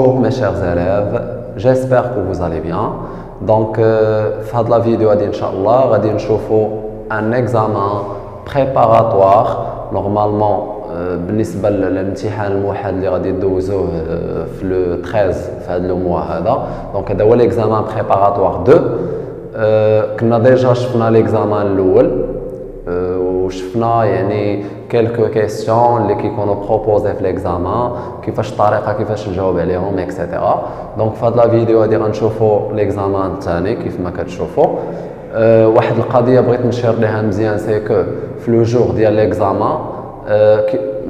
Bonjour mes chers élèves, j'espère que vous allez bien. Donc, dans la vidéo, Inch'Allah, on va voir un examen préparatoire. Normalement, بالنسبة للامتحان الموحد اللي غادي ندوزوه في لو 13 في هذا الموع هذا. دونك هذا هو l'examen préparatoire 2. كنا ديجا شفنا l'examen الأول وشفنا يعني quelques questions اللي كيكونوا بروبوزي في l'examen كيفاش الطريقه كيفاش نجاوب عليهم اكسيتيرا. دونك في هذه لا فيديو غادي غنشوفوا l'examen الثاني كيف ما كتشوفوا. واحد القضيه بغيت نشير ليها مزيان سي كو في لو جور ديال l'examen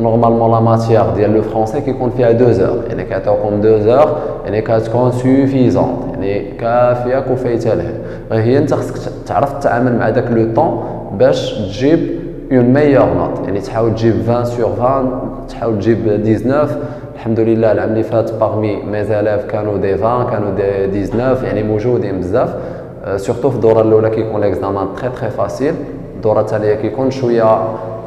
نورمالمون لا ماتيير ديال لو فرونسي كيكون فيها 2 زور، يعني كيعطيوكم 2 زور يعني كتكون سوفيزونت يعني كافيه كفايته له. هي انت خصك تعرف تتعامل مع داك لو طون باش تجيب اون ميور نوت، يعني تحاول تجيب 20 sur 20 تحاول تجيب 19. الحمد لله العام اللي فات باغمي مي زاليف كانوا دي 20 كانوا دي 19 يعني موجودين بزاف. سورتو في الدوره الاولى كيكون ليكزامان تري فاسيل، الدوره الثانيه كيكون شويه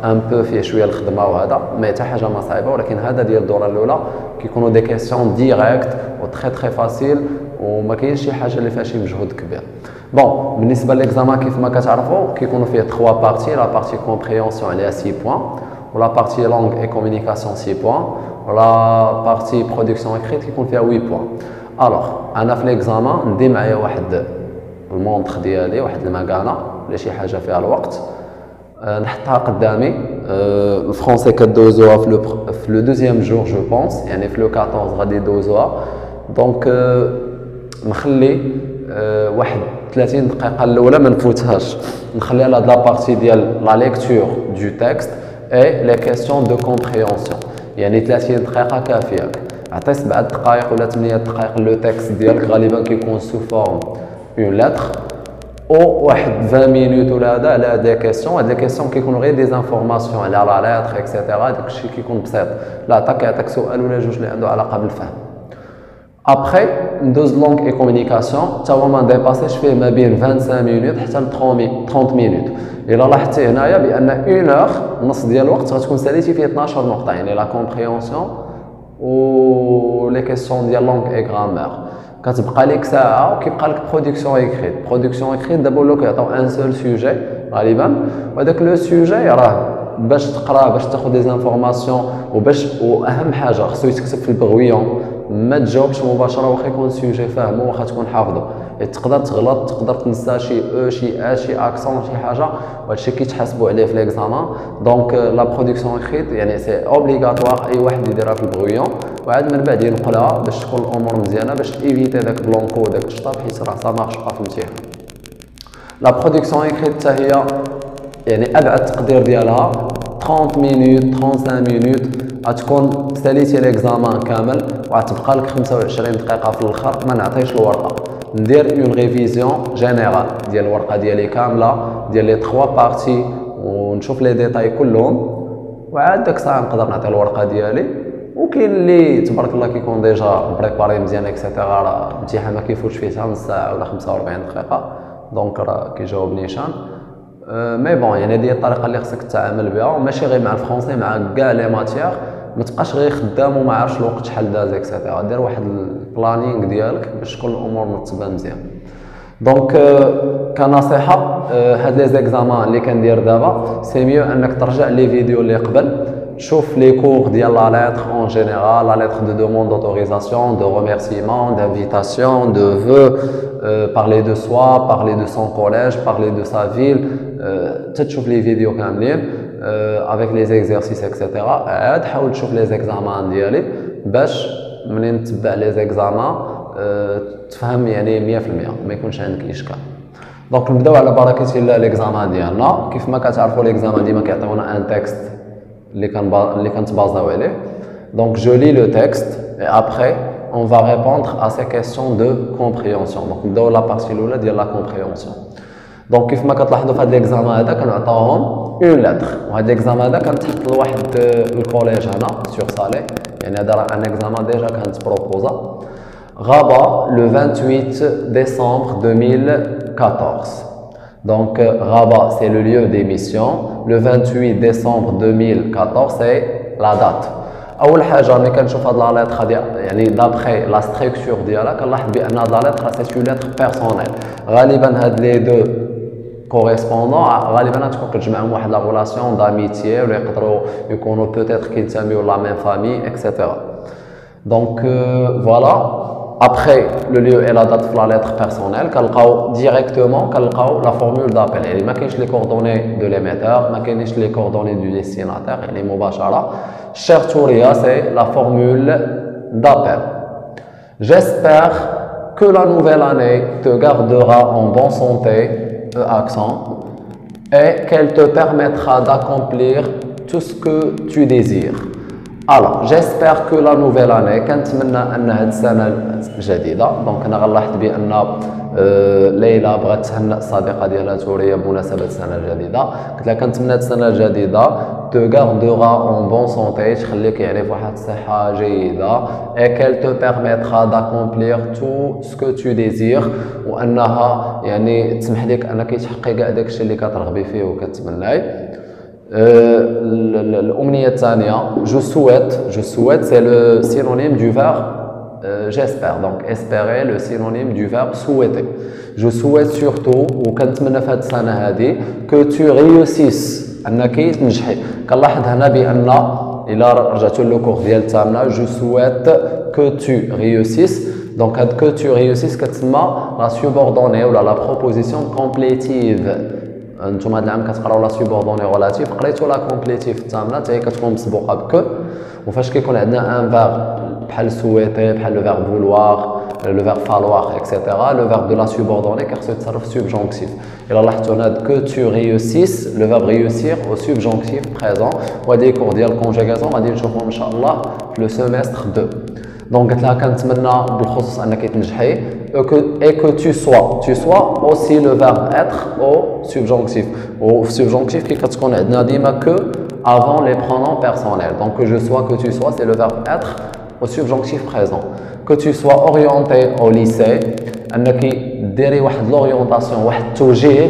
ان بو فيه شويه الخدمه وهذا مي حتى حاجه ما صعيبه، ولكن هذا ديال الدوره الاولى كيكونوا دي كيسيون ديريكت و تري فاسيل وما كاينش شي حاجه اللي فيها شي مجهود كبير. بون بالنسبه للإكزامان كيف ما كتعرفوا كيكونوا فيه 3 بارتي، لا بارتي كومبريهنسيون عليها 6 بوين، ولا بارتي لونغ اي كومونيكاسيون 6 بوين، ولا بارتي برودكسيون اكريت كيكون فيها 8 بوين. الوغ انا في ليكزامان ندي معايا واحد المونطخ ديالي، واحد المكانه ولا شي حاجه فيها الوقت نحطها قدامي. الفرونسي كدوزوها في لو دوزيام جور جو بونس، يعني في لو 14 غادي يدوزوها. دونك نخلي واحد 30 دقيقه الاولى ما نفوتهاش، نخلي على هاد لابارتي ديال لا ليكتور دو تكست اي لي كيسيون دو كومبريهنسيون، يعني 30 دقيقه كافياك. عطي 7 دقائق ولا 8 دقائق لو تكست ديالك غالبا كيكون سو فورم اون لتر، او واحد 20 مينوت ولا هذا على هاد لي كيسيون. هاد لي كيسيون كيكونوا غير دي زانفورماسيون على لا لتر اكسيتيرا، داكشي كيكون بسيط. لا عطاك يعطيك سؤال ولا جوج اللي عنده علاقه بالفهم. ابخي ندوز لونغ اي كومونيكاسيون تا هو ما ديباسيش فيه ما بين 25 مينوت حتى ل 30 مينوت. الا لاحظتي هنايا بان 1 اور نص ديال الوقت غتكون ساليتي فيه 12 نقطه، يعني لا كومبريهنسيون و لي كيسيون ديال لونغ اي غرامير. كتبقى لك ساعه وكيبقى لك برودكسيون اكريت. برودكسيون اكريت دابا ولاو كيعطيو ان سول سوجي غالبا، وهذاك لو سوجي راه باش تقراه باش تاخذ دي زانفورماسيون واهم حاجه خصو يتكتب في البغويون، ما تجاوبش مباشره واخا يكون سوجي فاهمو واخا تكون حافظه. تقدر تغلط، تقدر تنسى شي او شي شي اكسون شي حاجه، وهادشي كيتحاسبوا عليه في ليكزامان. دونك لا برودكسيون اكريت يعني سي اوبليغاتوار اي واحد يديرها في البغويون، وعاد من بعد ينقلها باش تكون الامور مزيانه باش ايفيتي داك بلونكو وداك الشطاب، حيت راه سا مارش با في الامتحان. لا برودكسيون اكريت حتى هي يعني ابعد تقدير ديالها 30 مينوت 35 مينوت غتكون ساليتي ليكزامان كامل، وغتبقى لك 25 دقيقه في الاخر ما نعطيش الورقه، ندير اون ريفيزيون جينيرال ديال الورقه ديالي كامله ديال لي 3 بارتي ونشوف لي ديتاي كلهم، وعاد داك الساعه نقدر نعطي الورقه ديالي. وكاين اللي تبارك الله كيكون ديجا بريباري مزيان اكسيتيرا، راه الامتحان ما كيفوتش فيه حتى نص ساعه ولا 45 دقيقه، دونك راه كيجاوب نيشان. مي بون يعني هذه الطريقه اللي خصك تتعامل بها، وماشي غير مع الفرونسي مع كاع لي ماتيير. ما تبقاش غير خدام وما عارفش الوقت شحال داز اكسيتيرا، دير واحد البلانينغ ديالك باش تكون الامور مرتبه مزيان. دونك كنصيحه هاد لي زيكزامان اللي كندير دابا سي ميو انك ترجع لي فيديو اللي قبل، شوف لي كور ديال لا لتر اون جينيرال، لا لتر دو دوموند d'autorisation, de remerciement, d'invitation, de vœux, parler de soi, parler de son collège, parler de sa ville. تشوف لي فيديو كاملين avec les exercices etc. عاد حاول تشوف لي زيكزامان ديالي باش منين تتبع لي زيكزامان تفهم يعني 100% ما يكونش عندك اشكال. دونك نبداو على بركه الله ليكزامان ديالنا. كيف ما كتعرفوا ليكزامان ديما كيعطيونا ان تكست اللي كنتبازاو عليه. دونك جو لي لو تكست et après on va répondre à ces questions de compréhension. دونك نبداو لا بارتي الاولى ديال لا كومبريهنسيون. دونك كيف ما كتلاحظوا في هذا ليكزامان هذا كنعطيوهم اون لتر، وهذا ليكزامان هذا كنتحط لواحد الكوليج هنا سور سالي، يعني هذا راه ان اكزامان ديجا كانت بروبوزا. غابا لو 28 ديسمبر 2014. Donc Rabat c'est le lieu d'émission. Le 28 décembre 2014 c'est la date. اول حاجه ملي كنشوف هاد لا لتر يعني دابخي لا ستركتور ديالها كنلاحظ بان هاد لا لتر سي اون لتر بيرسونيل. غالبا هاد لي دو كوريسبوندون غالبا تكون كتجمعهم واحد لا ريلاسيون داميتي ولا يقدروا يكونوا بوتيتر كينتميو لا ميم فامي اكسيتيرا. دونك فوالا après le lieu et la date de la lettre personnelle كنلقاو directement كنلقاو la formule d'appel يعني ما كاينش les coordonnées de l'émetteur ما كاينش les coordonnées du destinataire يعني مباشرة. Cher Touria, c'est la formule d'appel. J'espère que la nouvelle année te gardera en bonne santé, accent, et qu'elle te permettra d'accomplir tout ce que tu désires. Alors, j'espère que la nouvelle année, كنتمنى أن هاد السنة الجديدة، دونك أنا غنلاحظ بأن ليلى بغات تهنأ الصديقة ديالها توريا بمناسبة السنة الجديدة، قلت لها كنتمنى هاد السنة الجديدة te gardera en bonne santé، تخليك يعني في واحد الصحة جيدة، et qu'elle te permettra d'accomplir tout ce que tu désires، وأنها يعني تسمح لك أنك تحققي كاع داكشي اللي كترغبي فيه وكتمناي. الأمنية الثانية je souhaite c'est le synonyme du verbe j'espère. Donc espérer le synonyme du verbe souhaiter. Je souhaite surtout وكنتمنى في هاد السنة هادي que tu réussisses أنك تنجحي. كنلاحظ هنا بأن إلا رجعتوا للكور ديال الثامنة je souhaite que tu réussisses. Donc هاد que tu réussisses كتسمى la subordonnée ولا la proposition complétive. انتم هاد العام كتقراو لا سوبوردوني غولاتيف قريتو لا كومبليتيف الثامنه حتى هي كتكون مسبوقه بكو. وفاش كيكون عندنا ان فيرب بحال سويتي بحال لو فيرب فولوار لو فيرب فالوار اكسيتيرا لو فيرب دو لا سوبوردوني كيخصو يتصرف سوبجونكتيف. الا لاحظتوا هنا كو تو ريوسيس لو فيرب ريوسير او سوبجونكتيف بريزون. وهادي كور ديال الكونجيغاسيون غادي نشوفوهم ان شاء الله في لو سيمستر 2. دونك قلت لها كنتمنى بالخصوص انك تنجحي et que tu sois aussi le verbe être au subjonctif. Au subjonctif qui كتكون عندنا ديما que avant les pronoms personnels. Donc que je sois, que tu sois, c'est le verbe être au subjonctif présent. Que tu sois orienté au lycée انك ديري واحد لوريونطاسيون واحد التوجيه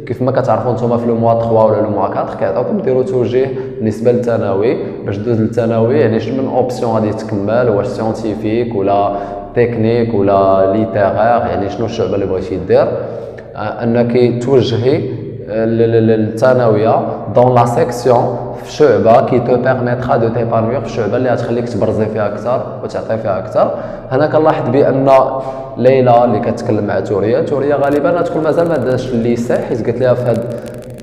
كيف ما كتعرفوا نتوما في لو موا 3 ولا لو موا 4 كيعطيوكم ديروا توجيه بالنسبه للثانوي باش دوز للثانوي يعني شنو من اوبسيون غادي تكمل واش سيونتيفيك ولا تكنيك ولا ليتيرير يعني شنو الشعبه اللي بغيتي دير انك توجهي للثانويه دون لا سيكسيون في شعبه كي تو بيرميترا دو تيبانوير في الشعبه اللي غتخليك تبرزي فيها اكثر وتعطي فيها اكثر. هنا كنلاحظ بان ليلى اللي كتكلم مع توريا غالبا غتكون مازال ما دازش الليسي حيت قلت لها في هاد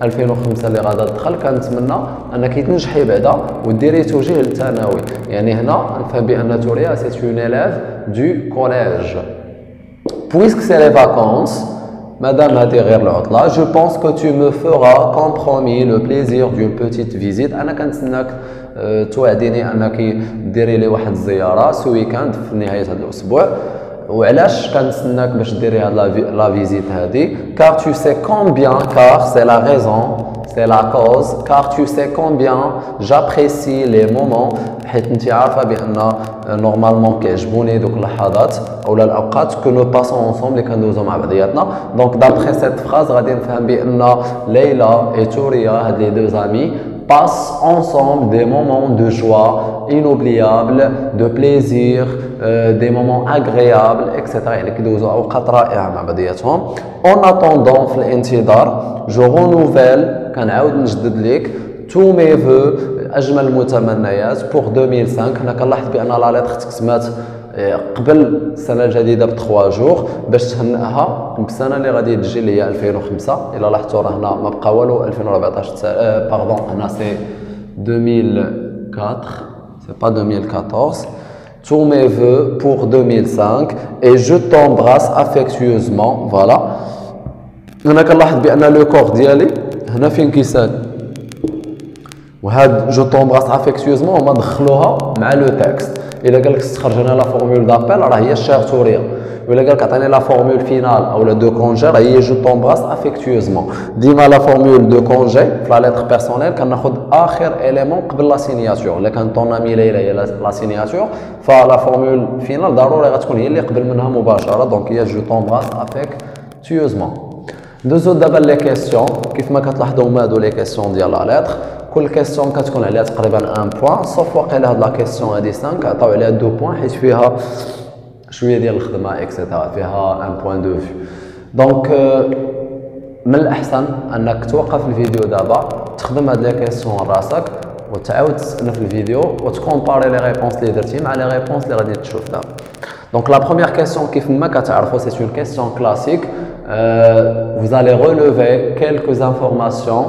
2005 اللي غادا تدخل كنتمنى انك تنجحي بعدا وديري توجيه للثانوي. يعني هنا نفهم بان توريا سي اون élève du collège. Puisque c'est les vacances مادام هذه غير العطله je pense que tu me feras comme promis le plaisir d'une petite visite. انا كنتسناك توعديني انك ديري لي واحد الزياره سو ويكاند في نهايه هذا الاسبوع. وعلاش كنتسناك باش ديري هاد لا فيزيت هادي car tu sais combien car c'est la raison c'est la cause car tu sais combien j'apprécie les moments حيت انت عارفه بان نورمالمون كيعجبوني دوك اللحظات اولا الاوقات كو نو باسون اونصومبل اللي كندوزو مع بعضياتنا. دونك دابخي سيت فراز غادي نفهم بان ليلى اي توريا هاد لي دو زامي passent ensemble des moments de joie inoubliables, de plaisir, des moments agréables, etc. يعني كيدوزو اوقات رائعه مع بعضياتهم. En attendant في الانتظار je renouvelle كنعاود نجدد ليك tous mes vœux اجمل المتمنيات pour 2005. هنا كنلاحظ بان لا ليتر تكتمات قبل السنه الجديده ب 3 جور باش تهنئها بالسنه اللي غادي تجي اللي هي 2005. الا لاحظتوا راه هنا ما بقى والو 2014 باردون هنا سي 2004 سي با 2014. Tous mes vœux pour 2005 et je t'embrasse affectueusement. Voilà. هنا كنلاحظ بان لو كور ديالي هنا فين كيسال وهاد جو تومبراس افيكتيوزمون هما دخلوها مع لو تكست. الا قال لك تخرج لنا لا فورمول دابيل راه هي الشير توريا. ولا قال لك عطيني لا فورمول فينال او لا دو كونجي راه هي جو تومبراس افيكتيوزمون. ديما لا فورمول دو كونجي في لا ليتر بيرسونيل كناخذ اخر اليمون قبل لا سينياتور. الا كان طون امي ليلى هي لا سينياتور فلا فورمول فينال ضروري غتكون هي اللي قبل منها مباشره. دونك هي جو تومبراس افيكتيوزمون. دوزو دابا لي كيسيون كيف ما كتلاحظوا هما هادو لي كيسيون ديال لا ليتر. كل كيسيون كتكون عليها تقريبا 1 بوان صوف واقيلا هاد لا كيسيون هادي 5 عطاو عليها 2 بوان حيت فيها شويه ديال الخدمه اكسيتيرا فيها 1 بوان دو فيو. دونك من الاحسن انك توقف الفيديو دابا تخدم هاد لي كيسيون راسك وتعاود تسنف الفيديو وتكومباري لي ريبونس اللي درتي مع لي ريبونس اللي غادي تشوف دابا. دونك لا بروميير كيسيون كيف ما كتعرفوا سي اون كيسيون كلاسيك. Vous allez relever quelques informations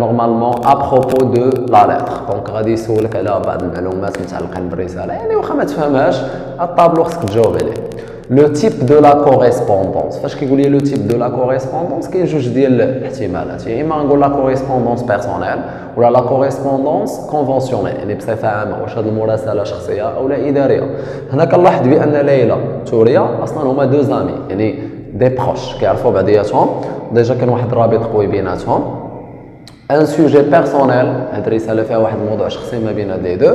normalement à propos de la lettre. Donc غادي يسولك على بعض المعلومات متعلقين بالرساله يعني واخا ما تفهمهاش الطابلو خصك تجاوب عليه. لو تيب دو لا كوريسبوندونس فاش كيقول لي لو تيب دو لا كوريسبوندونس كاين جوج ديال الاحتمالات يا اما نقول لا كوريسبوندونس بيرسونيل ولا لا كوريسبوندونس كونفونسيونيل يعني بصفه عامه واش هذه المراسله شخصيه او لا اداريه. هنا كنلاحظ بان ليلى توريا اصلا هما دو زامي يعني دي بروش كيعرفوا بعضياتهم ديجا كان واحد الرابط قوي بيناتهم. ان سوجي بيرسونيل هاد الرساله فيها واحد الموضوع شخصي ما بين لي دو.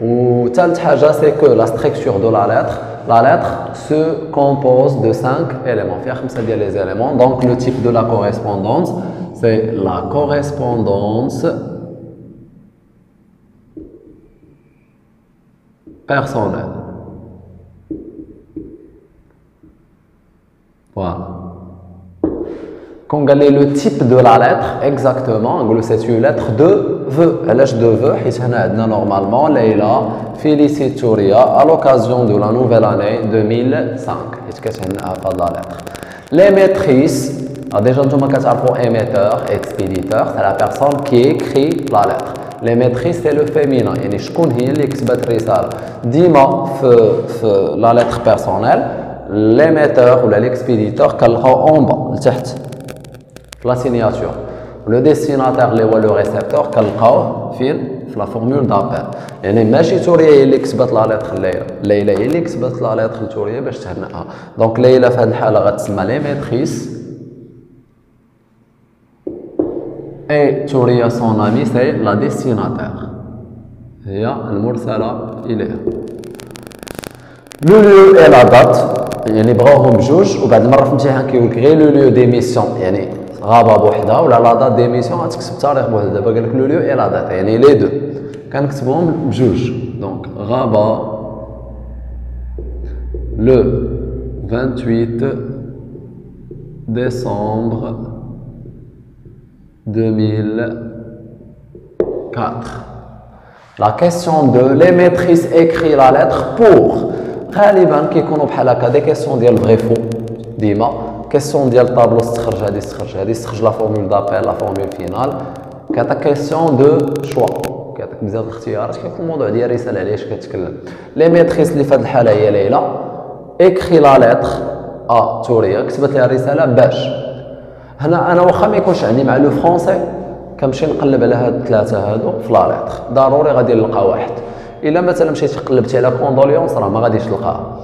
وثالث حاجه سي كو لا ستركتور دو لا لتر la lettre se compose de 5 éléments. Il y a 5 des éléments. Donc le type de la correspondance, c'est la correspondance personnelle. Voilà. Quand on regarde le type de la lettre, exactement, c'est une lettre de vœu. L'âge de vœu, normalement, Leila félicite Touria à l'occasion de la nouvelle année 2005. La lettre. Les maîtrises, déjà, nous émetteur, expéditeur, c'est la personne qui écrit la lettre. Les maîtrises, c'est le féminin. Et je connais les expatriés. Dima, la lettre personnelle, l'émetteur ou l'expéditeur, qu'elle en bas, la signature. Le destinataire le récepteur كنلقاوه فين في la formule d'appel يعني ماشي توريا هي اللي كتبت لا ليتر ليلى هي اللي كتبت لا ليتر لتوريا باش تهنئها. دونك ليلى في هذه الحاله غتسمى لي ميتريس اي توريا سون امي سي لا ديستيناتير هي المرسله اليها. لو ليو اي لا دات يعني بغاوهم بجوج وبعد مره في الامتحان كيقول لك غير لو ليو ديميسيون يعني غابه بوحدها ولا لا دات ديميسيون غتكتب التاريخ بوحدها. دابا قال لك لو ليو اي لا دات يعني لي دو كنكتبهم بجوج. دونك غابه لو 28 ديسمبر 2004. La question de l'émettrice écrit la lettre pour غالبا كيكونوا بحال هكا دي كيسيون ديال فري فو ديما كيسيون ديال الطابلو استخرج هادي استخرج هادي استخرج لا فورمول دابيل لا فورمول فينال كيعطيك كيسيون دو شوا كيعطيك بزاف د الاختيارات كيكون الموضوع ديال الرساله علاش كتكلم. لي ميتريس اللي في هذه الحاله هي ليلى اكري لا ليتر توريا كتبت لها الرساله باش. هنا انا واخا ما يكونش عندي مع لو فرونسي كنمشي نقلب على هاد الثلاثه هادو في لا ليتر ضروري غادي نلقى واحد. الا مثلا مشيتي قلبتي على كوندوليونس راه ما غاديش تلقاها.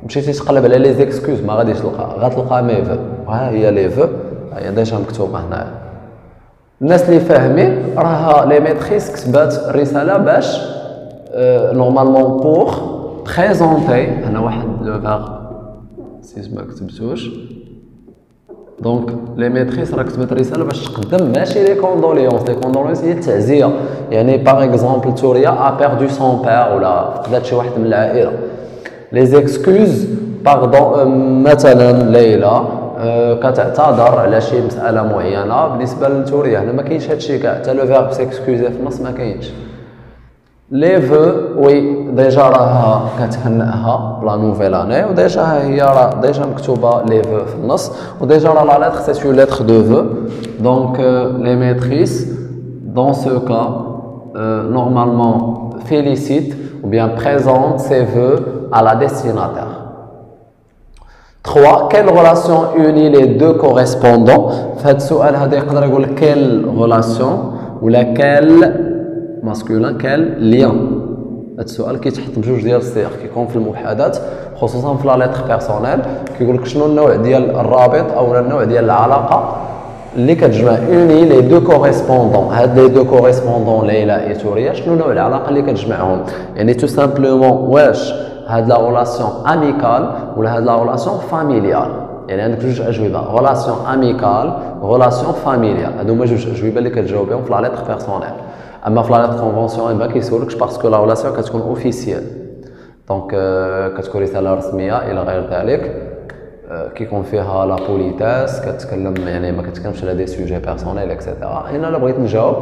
مشيتي تقلب على لي زيكسكوز ما غاديش تلقاها غتلقى ميفو وها هي لي فو هي ديجا مكتوبه هنايا. الناس اللي فاهمين راها لي ميتريس كتبات الرساله باش نورمالمون بور بريزونتي هنا واحد لو فيغ سيس ما كتبتوش. دونك لي ميتريس راه كتبت الرساله باش تقدم ماشي لي كوندوليونس هي التعزيه يعني باغ اكزومبل توريا ا بيردو سون بير ولا فقدات شي واحد من العائله. لي زيكسكوز باردون مثلا ليلى كتعتذر على شي مساله معينه بالنسبه لتوريا هنا ما كاينش هادشي كاع حتى لو فيرب سيكسكوزي في النص ما كاينش. لي فو وي ديجا راها كتهنئها بلا نوفيل اني وديجا هي راه ديجا مكتوبه لي فو في النص وديجا راه لا ليتر سي اون ليتر دو فو. دونك لي ميتريس دون سو كا نورمالمون félicite ou bien présente ses vœux à la destinataire. 3. Quelle relation unit les deux correspondants? في هذا السؤال هذا يقدر يقول quelle relation ولا quel masculin quel lien. هذا السؤال كيتحط بجوج ديال الصيغ كيكون في المحادثات خصوصا في لا ليتر بيرسونيل كيقول لك شنو النوع ديال الرابط او النوع ديال العلاقه اللي كتجمع اوني لي دو كوريسبوندون. هاد لي دو كوريسبوندون ليلى اي توريا شنو نوع العلاقه اللي كتجمعهم يعني تو سامبلومون واش هاد لا ريلاسيون اميكال ولا هاد لا ريلاسيون فاميليال. يعني عندك جوج اجوبه غولاسيون اميكال غولاسيون فاميليال هادو هما جوج اجوبه اللي كتجاوبهم في لا ليتر بيرسونيل اما في لا ليتر كونفونسيونيل ما كيسولكش باسكو لا غولاسيون كتكون اوفيسيال دونك كتكون رساله رسميه الى غير ذلك كيكون فيها لا بوليتاس كتكلم يعني ما كتكلمش على دي سوجي بيرسونيل اكسيتيرا. هنا الا بغيت نجاوب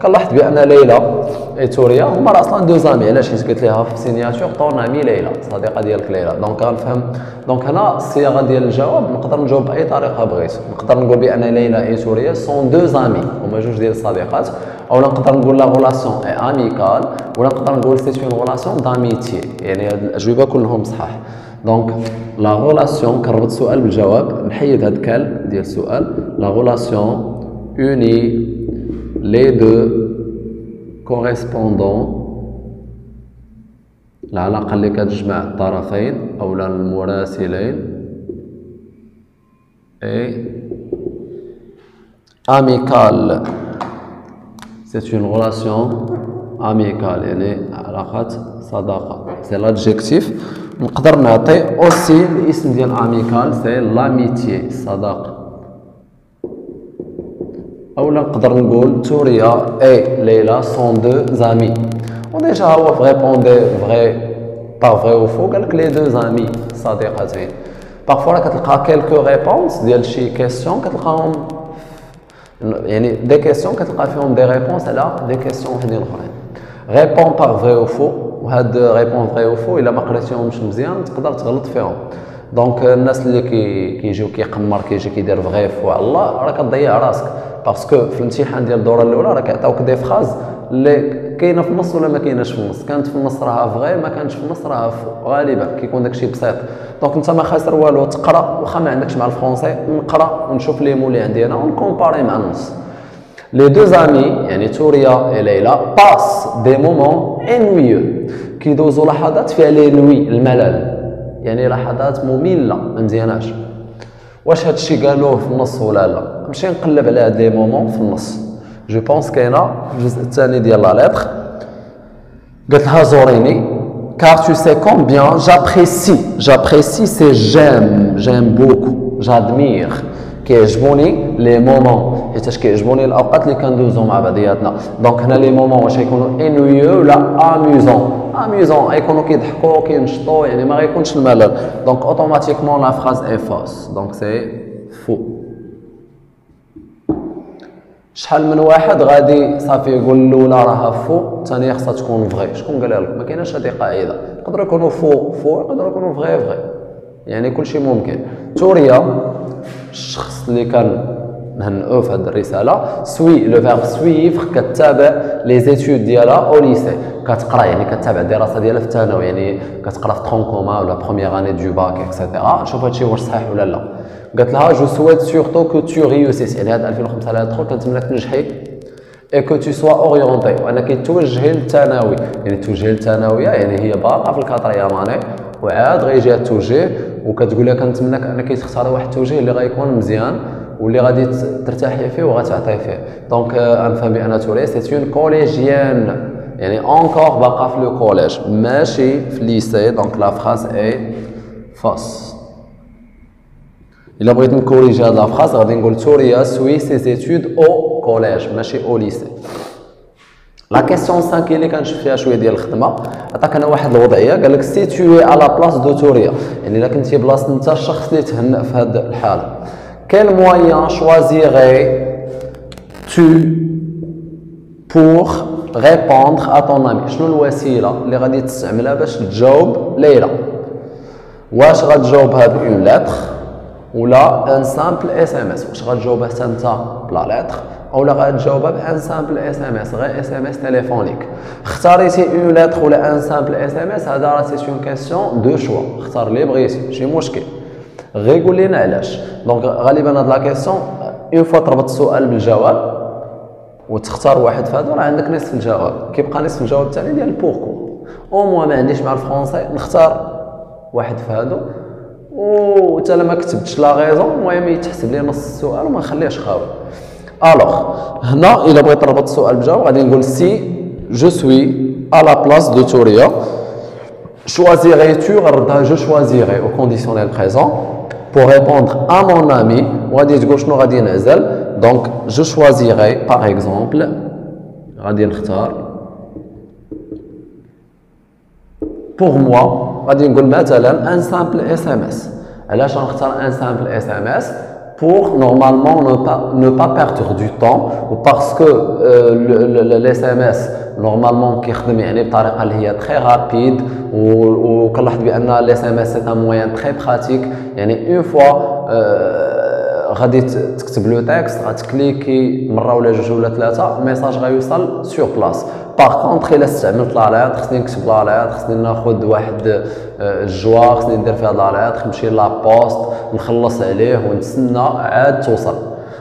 كنلاحظ بان ليلى اي توريا هما راه اصلا دو زامي علاش حيت قلت ليها في السينياتور طون امي ليلى صديقه ديالك ليلى دونك غنفهم دونك هنا الصياغه ديال الجواب نقدر نجاوب باي طريقه بغيت نقدر نقول بان ليلى اي توريا سون دو زامي هما جوج ديال الصديقات اولا نقدر نقول لا غولاسيون اي اميكال ولا نقدر نقول سي اون غولاسيون داميتي يعني هاد الاجوبه كلهم صحاح. دونك لا غولاسيون كنربط السؤال بالجواب نحيد هاد كال ديال السؤال لا غولاسيون اوني لي دو كوريسبوندون العلاقه اللي كتجمع الطرفين اولا المراسلين اي اميكال سي اون غولاسيون اميكال يعني علاقه صداقه سي لادجيكتيف. نقدر نعطي اوسي الاسم ديال اميكال سي لاميتي الصداقه اولا نقدر نقول توريا اي ليلى سون دو زامي وديجا هو في ريبوندي فغي با فغي او فو قالك لي دو زامي صديقتين. بارفوا كتلقى كيلكو ريبونس ديال شي كيسيون كتلقاهم يعني دي كيسيون كتلقى فيهم دي ريبونس على دي كيسيون وحدين اخرين ريبون باغ فغي او فو وهاد ريبون فغي او فو الا ما قريتيهمش مزيان تقدر تغلط فيهم. دونك الناس اللي كيجيو كيقمر كيجي كيدير فغي فو على الله راه كتضيع راسك باسكو في الامتحان ديال الدوره الاولى راه كيعطيوك دي فراز اللي كاينه في النص ولا ما كايناش في النص كانت في النص راها فغي ما كانتش في النص راها فو غالبا كيكون داكشي بسيط. دونك انت ما خاسر والو تقرا واخا ما عندكش مع الفرونسي نقرا ونشوف لي مو اللي عندي انا ونكومباري مع النص. Les deux amis يعني توريا et ليلى باس دي مومون انويو كيدوزو لحظات فيها لي نوي الملل يعني لحظات ممله ما مزياناش. واش هادشي قالوه في النص ولا لا نمشي نقلب على هاد لي مومون في النص جو بونس كاينه الجزء الثاني ديال لا ليتر قالت لها زوريني car tu sais combien j'apprécie c'est j'aime beaucoup j'admire كيعجبوني لي مومون حيتاش كيعجبوني الاوقات اللي كندوزو مع بعضياتنا. دونك هنا لي مومون واش غيكونوا انويو ولا اميزون غيكونوا كيضحكوا كينشطوا يعني ما غيكونش الملل. دونك اوتوماتيكمون لا فراز اي فوس دونك سي فو. شحال من واحد غادي صافي يقول الاولى راها فو الثانيه خصها تكون فغي شكون قالها لك ما كايناش هذه قاعده يقدروا يكونوا فو يقدروا يكونوا فغي يعني كلشي ممكن. توريا الشخص اللي كان نهنئوه في هذه الرساله سوي لو فيرب سويفر كتابع لي زيتود ديالها او ليسي كتقرا يعني كتابع الدراسه ديالها في الثانوي يعني كتقرا في ترون كوما ولا بروميير اني دو باك اكسيتيرا. نشوف هادشي واش صحيح ولا لا. قالت لها جو سويت سورتو كو تو ريوسيس يعني هذا 2005 لا تدخل كنتمنى تنجحي اي كو تو سوا اورينتي وانا كيتوجهي للثانوي يعني توجهي للثانويه يعني هي باقا في الكاتريام اني وعاد غيجي التوجيه وكتقول لها كنتمنى انك تختاري واحد التوجيه اللي غيكون مزيان واللي غادي ترتاحي فيه وغتعطي فيه. دونك غنفهم بان توري سي اون كوليجيان يعني اونكور باقا في لو كوليج ماشي في ليسي. دونك لا فراز اي فاس. الا بغيت نكوريجي هاد لا فراز غادي نقول توريا سوي سي زيتود او كوليج ماشي او ليسي. لا كيسيون 5 اللي كنشوف فيها شويه ديال الخدمه عطاك انا واحد الوضعيه قال لك سيتوي على بلاص دو توريا يعني الا كنتي بلاصه انت الشخص اللي تهنأ في هذه الحاله كيل موان شوازيغي تو بور ريبوندر ا طون امي شنو الوسيله اللي غادي تستعملها باش تجاوب ليلى. واش غتجاوبها بأون لتر ولا ان سامبل اس ام اس واش غتجاوبها حتى انت بلا لتر اولا غتجاوبها بان سامبل اس ام اس غير اس ام اس تليفونيك. اختاريتي اون لتر ولا ان سامبل اس ام اس هذا راه سي اون كيسيون دو شوا اختار اللي بغيتي ماشي مشكل غير قول لينا علاش. دونك غالبا هاد لا كيسيون اون فوا تربط السؤال بالجواب وتختار واحد فهادو راه عندك نصف الجواب كيبقى نصف الجواب الثاني ديال بوركو او موا ما عنديش مع الفرونسي نختار واحد فهادو وحتى ما كتبتش لا غيزون المهم يتحسب لي نص السؤال وما نخليهش خاوي. الوغ هنا الا بغيت نربط السؤال بالجواب غادي نقول سي جو سوي ا لا بلاص دو توريا choisirais-tu غنردها جو choisirais au conditionnel présent pour répondre à mon ami غادي تقول شنو غادي نعزل. Donc je choisirai par exemple غادي نختار pour moi غادي نقول مثلا un simple SMS. علاش غنختار un simple SMS pour normalement ne pas perdre du temps ou parce que le SMS normalement كيخدم يعني بطريقه اللي هي très rapide وكنلاحظ بان الاس ام اس c'est un moyen très pratique. يعني une fois غادي تكتب لو تكست غتكليكي مره ولا جوج ولا ثلاثه الميساج غيوصل سور بلاص. باغ كونطخ الا استعملت لاليط خصني نكتب لاليط خصني ناخذ واحد الجوار خصني ندير في هاد لاليط نمشي لابوست نخلص عليه ونتسنى عاد توصل.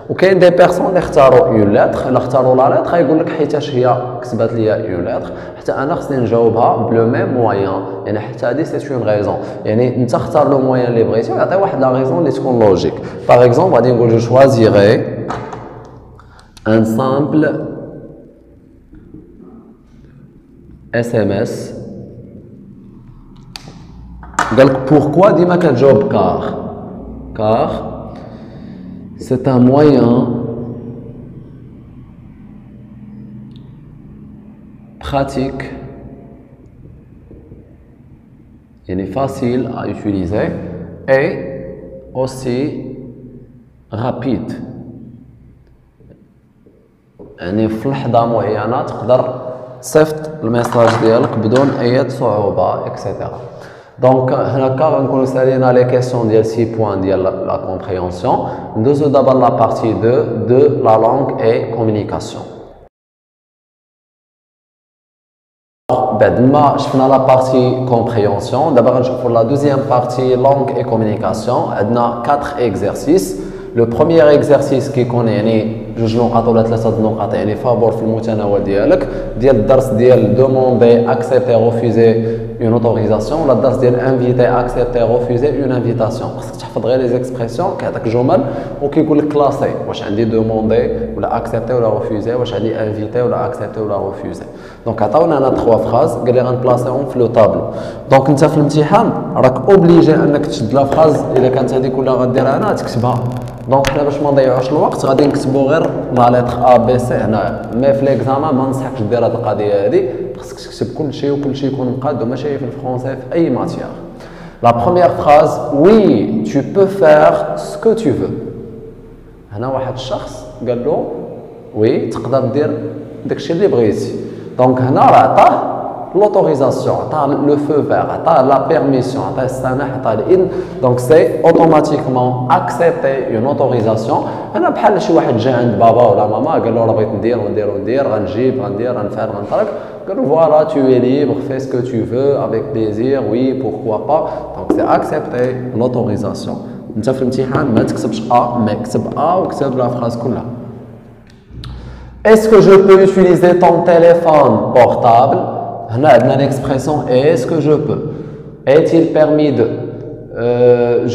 وكاين دي بيرسون اللي اختاروا اون لتر الا اختاروا لا لتر غايقول لك حيتاش هي كتبات ليا اون لتر حتى انا خصني نجاوبها بلو ميم موان. يعني حتى هادي سي اون غيزون يعني انت اختار لو موان اللي بغيتي ويعطي واحد لا غيزون اللي تكون لوجيك. باغ اكزومبل غادي نقول جو شوازيغي ان سامبل اس ام اس. قالك بوركوا ديما كتجاوب كار c'est un moyen pratique et facile à utiliser et aussi rapide. يعني في لحظة معينة تقدر تصيفط الميساج ديالك بدون أي صعوبة اكسيتيرا. Donc, هناكا غنكونو سالينا لي كيسيون ديال 6 بوان ديال لا كومبريهنسيون. ندوزو دابا لا بارتي 2 de la langue et communication. بعد ما شفنا لا بارتي كومبريهنسيون دابا غنشوفو لا دوزيام بارتي langue et communication. عندنا 4 exercices. لو بروميير اكزرسيس كيكون يعني جوج نقاط ولا ثلاثه نقاط يعني فابور في المتناول ديالك ديال الدرس ديال دوموندي اكسبتي ريفوزي اون اوتوريزاسيون ولا الدرس ديال انفيتي اكسبتي ريفوزي اون انفيتاسيون. خصك تحفظ غير لي زيكسبرسيون كيعطيك جمل وكيقول لك كلاسي واش عندي دوموندي ولا اكسبتي ولا ريفوزي واش عندي انفيتي ولا اكسبتي ولا ريفوزي. دونك عطاونا انا 3 فراز قال لي غنبلاصيهم في لو طابلو. دونك انت في الامتحان راك اوبليجي انك تشد لا فراز الا كانت هذيك ولا غديرها انا تكتبها. دونك حنا باش ما نضيعوش الوقت غادي نكتبوا غير لا لتر ا بي سي هنا. مي في ليكزامان ما ننصحكش دير هذه القضيه هذه خصك تكتب كل شيء وكل شيء يكون مقاد وماشي في الفرونسي في اي ماتيير. لا بروميير فراز وي tu peux faire ce que tu veux. هنا واحد الشخص قال له وي تقدر دير داكشي اللي بغيتي. دونك هنا راه عطاه l'autorisation, le feu vert, la permission, le samah, l'idn. Donc c'est automatiquement accepter une autorisation. انا بحال شي واحد جا عند بابا ولا ماما قال له راه بغيت ندير غنجيب غندير غنفعل غنطرق قال له voilà tu es libre fais ce que tu veux avec plaisir oui pourquoi pas. Donc c'est accepter l'autorisation. انت في الامتحان ما تكتبش ما كتب وكتب لا فراز كلها. Est-ce que je peux utiliser ton téléphone portable? هنا عندنا l'expression est-ce que je peux. Est-il permis de?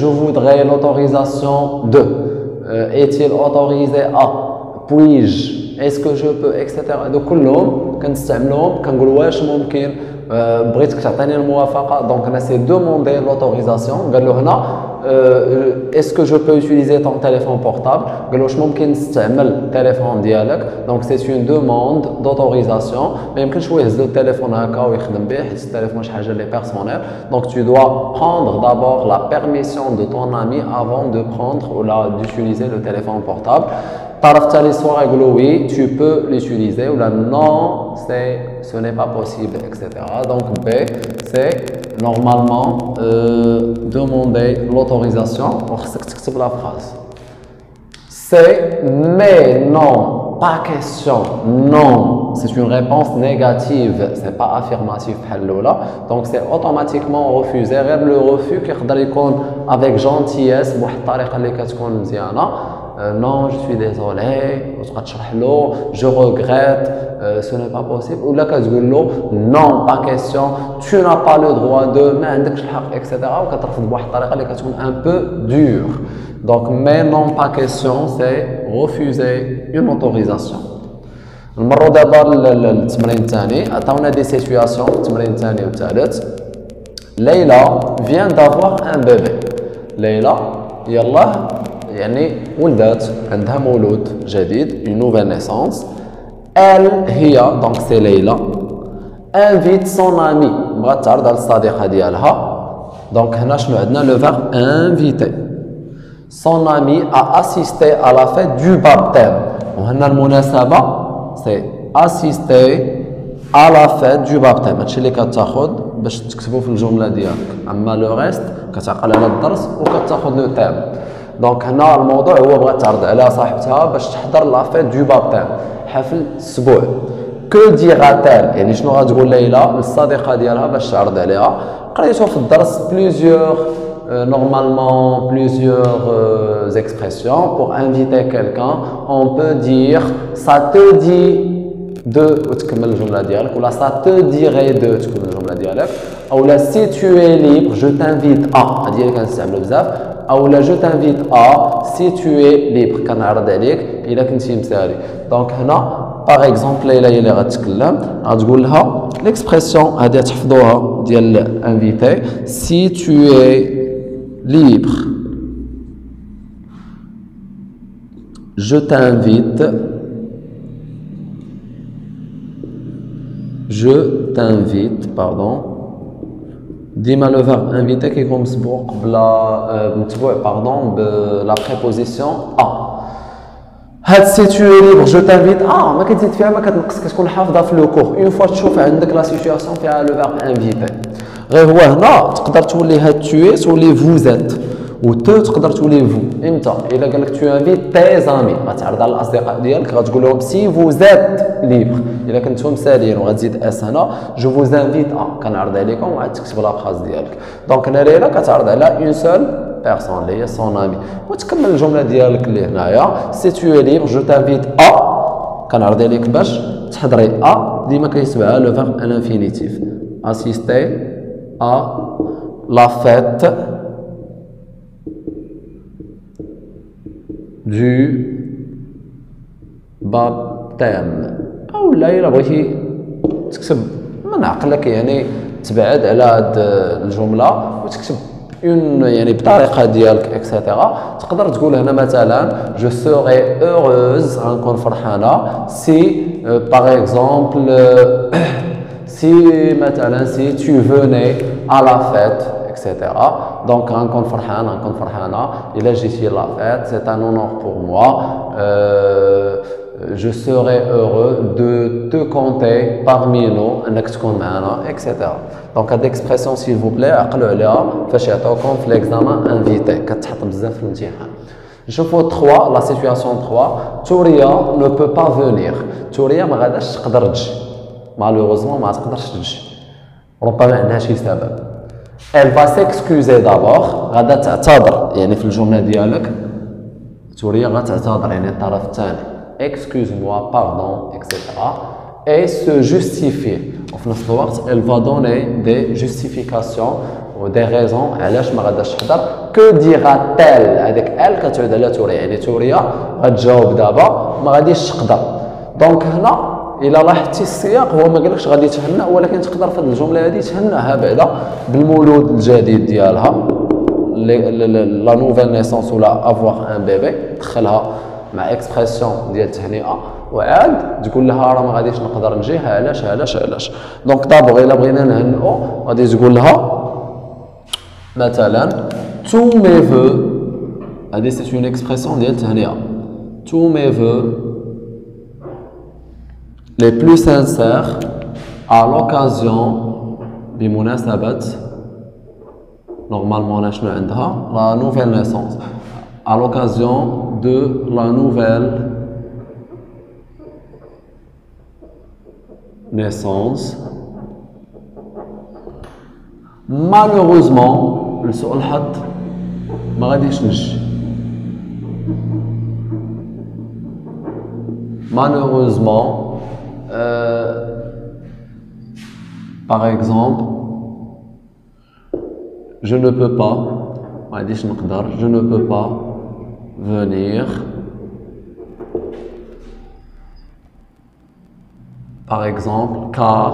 Je voudrais l'autorisation de. Est-il autorisé à? Puis-je? Est-ce que je peux? etc. هادو كلهم كنستعملوهم كنقول واش ممكن بغيتك تعطيني الموافقه. دونك انا سي دوموندي لوتوريزاسيون. قال له هنا est-ce que je peux utiliser ton téléphone portable. قال له واش ممكن نستعمل التليفون ديالك. دونك سي اون دوموند دوتوريزاسيون. ما يمكنش هو يهز له التليفون هكا ويخدم به حيت التليفون شي حاجه اللي بيرسونيل. دونك tu dois prendre d'abord la permission de ton ami avant de prendre ou d'utiliser le téléphone portable. الطرف الثاني الصوره يقولوا وي tu peux l'utiliser ولا non ce n'est pas possible etc. Donc B c'est normalement demander l'autorisation. وخصك تكتب la phrase. C'est mais non pas question non c'est une réponse négative c'est pas affirmatif بحال الاولى. Donc c'est automatiquement refusé. غير le refus كيقدر يكون avec gentillesse بواحد الطريقه اللي كتكون مزيانه. Non, je suis désolé, je regrette, ce n'est pas possible. Ou là, non, pas question, tu n'as pas le droit de, etc. Ou un peu dur. Donc, mais non, pas question, c'est refuser une autorisation. المرة دابا التمرين الثاني عطاونا دي سيتوياسيون. التمرين الثاني والثالث. Leila vient d'avoir un bébé. Leila يلاه يعني ولدات عندها مولود جديد une nouvelle naissance. Elle هي دونك سي ليلى invite son ami بغات تعرض على الصديقه ديالها. دونك هنا شنو عندنا لو فيرب inviter. Son ami a assisté à la fête du baptême. وهنا المناسبه سي assister à la fête du baptême. هادشي اللي كتاخذ باش تكتبو في الجمله ديالك. اما لو ريست كتعقل على الدرس وكتاخذ لو تيم. دونك هنا الموضوع هو بغات تعرض على صاحبتها باش تحضر لا فيت دو بابتيم حفل السبوع. كو ديغاتال يعني شنو غتقول ليلى للصديقه ديالها باش تعرض عليها. قريتو في الدرس بليزيور normalement plusieurs expressions pour inviter quelqu'un. On peut dire ça te dit de وتكمل الجمله ديالك ولا ça te dirait de تكمل الجمله ديالك او لا si tu es libre je t'invite à هذه اللي كنستعملوا بزاف او لا je t'invite à si tu es libre كنعرض عليك الا كنتي مسالي. دونك هنا باغ اكزومبل ليلى هي اللي غتكلم غتقول لها ليكسبرسيون هذه تحفظوها ديال انفيتي si tu es libre je t'invite pardon ديما لو فيرب انفيتي كيكون مسبوق بلا متبوع باردون بلا بريبوزيسيون ا. هاد سي تو ليبر جو تانفيت ما كتزيد فيها ما كتنقص كتكون حافظه في لو كور. اون فوا تشوف عندك لا سيتوياسيون فيها لو فيرب انفيتي غير هو هنا تقدر تولي هاد تو تولي فوزات و تو تقدر تولي فو. امتى الا قال لك تو انفيت تي زامي غتعرض على الاصدقاء ديالك غتقول لهم سي فوزات ليبر. الا كنتو مساليين وغتزيد اس هنا جو فوز انفيت كنعرض عليكم وعاد تكتب لا فراز ديالك. دونك هنا ليلى كتعرض على اون سول بيرسون اللي هي سون امي وتكمل الجمله ديالك اللي هنايا سي تو ليبر جو تانفيت كنعرض عليك باش تحضري ديما كيتبعها لو فيرب ان انفينيتيف اسيستي لا فيت du baptême. او لا الا بغيتي تكتب من عقلك يعني تبعد على هاد الجمله وتكتب اون يعني بطريقه ديالك اكسيتيرا. تقدر تقول هنا مثلا جو سوري اوروز غنكون فرحانه سي باغ اكزومبل سي مثلا سي تو فوني à la fête etc. Donc غنكون فرحانه الا جيتي لا فيت c'est un honneur pour moi. Je serai heureux de te compter parmi nous انك تكون معنا etc. دونك هاد اكسبرسيون s'il vous plaît عقلوا عليها فاش يعطوكم في ليكزامان انفيتي كتحط بزاف في الامتحان. نشوفوا 3 لا سيتوياسيون 3. توريا ne peut pas venir. توريا ما غاداش تقدر تجي مالوغوزمون ما تقدرش تجي ربما عندها شي سبب. Elle va s'excuser d'abord غادا تعتذر يعني في الجمله ديالك توريا غتعتذر يعني الطرف الثاني excuse-moi pardon etc. et se justifier وفي نفس الوقت elle va donner des justifications و des raisons علاش ما غاداش تحضر. que dira-t-elle هذيك elle كتعود على توريا يعني توريا غتجاوب دابا ما غاديش تقدر. دونك هنا الا لاحظتي السياق هو ما قالكش غادي تهنأ ولكن تقدر في هذه الجمله هذه تهنأها بعدا بالمولود الجديد ديالها لا نوفيل نيسونس ولا افواغ ان بيبي دخلها مع اكسبرسيون ديال التهنئه وعاد تقول لها راه ما غاديش نقدر نجي علاش. دونك دابا الا بغينا نهنئو غادي تقول لها مثلا تو مي فو هذه سي اون اكسبرسيون ديال التهنئه تو مي فو les plus sincères à l'occasion بمناسبة normalement هنا شنو عندها la nouvelle naissance à l'occasion de la nouvelle naissance. malheureusement لسوء الحظ ما غاديش نجي malheureusement par exemple je ne peux pas je ne peux pas venir par exemple car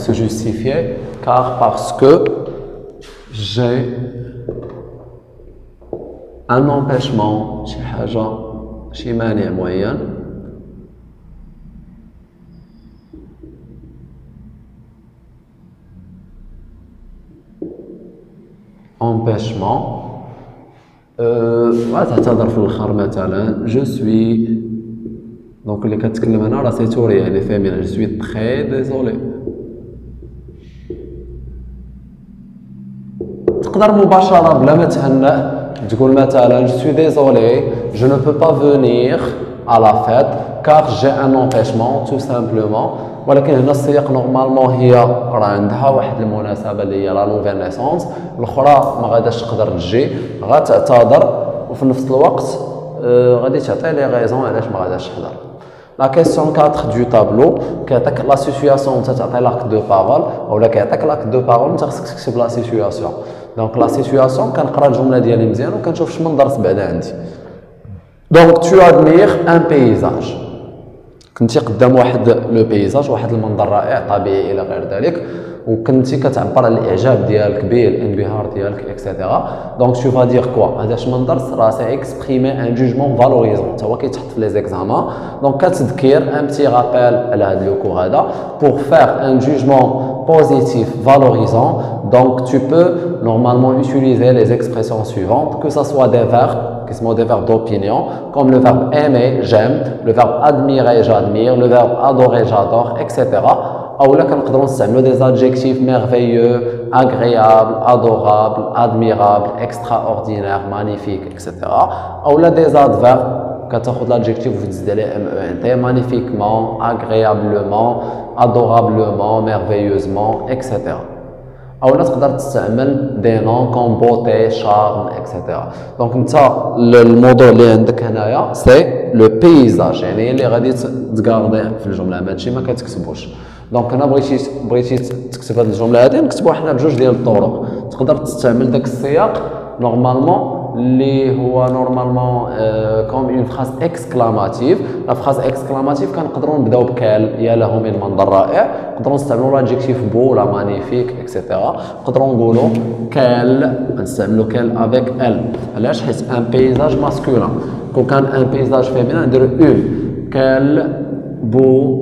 se justifier car parce que j'ai ان امبيشمون شي حاجه شي مانع معين empêchement غتعتذر في الاخر مثلا جو سوي دونك اللي كتكلم هنا راه سي توري يعني فاهمين جو سوي تري ديزولي تقدر مباشره بلا ما تهنأ تقول مثلا جو سوي ديزولي جو نو بو با فونير à la fête car j'ai un empêchement tout simplement ولكن هنا السياق نورمالمون هي راه عندها واحد المناسبه اللي هي لا نوفيل نيسونس الاخرى ما غاداش تقدر تجي غتعتذر وفي نفس الوقت غادي تعطي لي غيزون علاش ما غاداش تحضر. لا كيسيون 4 دو طابلو كيعطيك لا سيتوياسيون انت تعطي لاك دو بارول اولا كيعطيك لاك دو بارول انت خصك تكتب لا سيتوياسيون. دونك لا سيتوياسيون كنقرا الجمله ديالي مزيان وكنشوف شنو درت بعدا عندي. دونك تو ادمير ان بيزاج كنتي قدام واحد لو بيزاج واحد المنظر رائع طبيعي الى غير ذلك وكنتي كتعبر على الاعجاب ديالك به الانبهار ديالك اكسيتيرا. دونك تو فا دير كوا هذا اش من درس راه سي اكسبريمي ان جوجمون فالوريزون تا هو كيتحط في لي زيكزامان. دونك كتذكير ان بتي رابيل على هذا لو كور هذا بور فير ان جوجمون positif valorisant. Donc tu peux normalement utiliser les expressions suivantes, que ce soit des verbes qui sont des verbes d'opinion comme le verbe aimer j'aime, le verbe admirer j'admire, le verbe adorer j'adore, etc. ou là كنقدروا نستعملوا des adjectifs merveilleux, agréable, adorable, admirable, extraordinaire, magnifique, etc. ou là des adverbes كتاخذ l'adjectif وتزيد عليه ment magnifiquement, agréablement, adorablement, merveilleusement, etc. او لا تقدر تستعمل دي نون كوم بوتي شارم اكسيتيرا. دونك انت الموضوع اللي عندك هنايا سي لو بيزاج يعني اللي غادي تكارديه في الجمله ماشي ما كتكتبوش. دونك انا بغيتي تكتب هذه الجمله هذه نكتبوها حنا بجوج ديال الطرق. تقدر تستعمل داك السياق نورمالمون اللي هو نورمالمون كوم اون فراز اكسكلاماتيف. لا فراز اكسكلاماتيف كنقدروا نبداو بكال يا له من منظر رائع نقدروا نستعملوا لادجيكتيف بو ولا مانيفيك اكسيتيرا. نقدروا نقولوا كال نستعملوا كال افيك ال علاش حيت ان بيزاج ماسكولين كون كان ان بيزاج فيمينين نديرو اون كال بو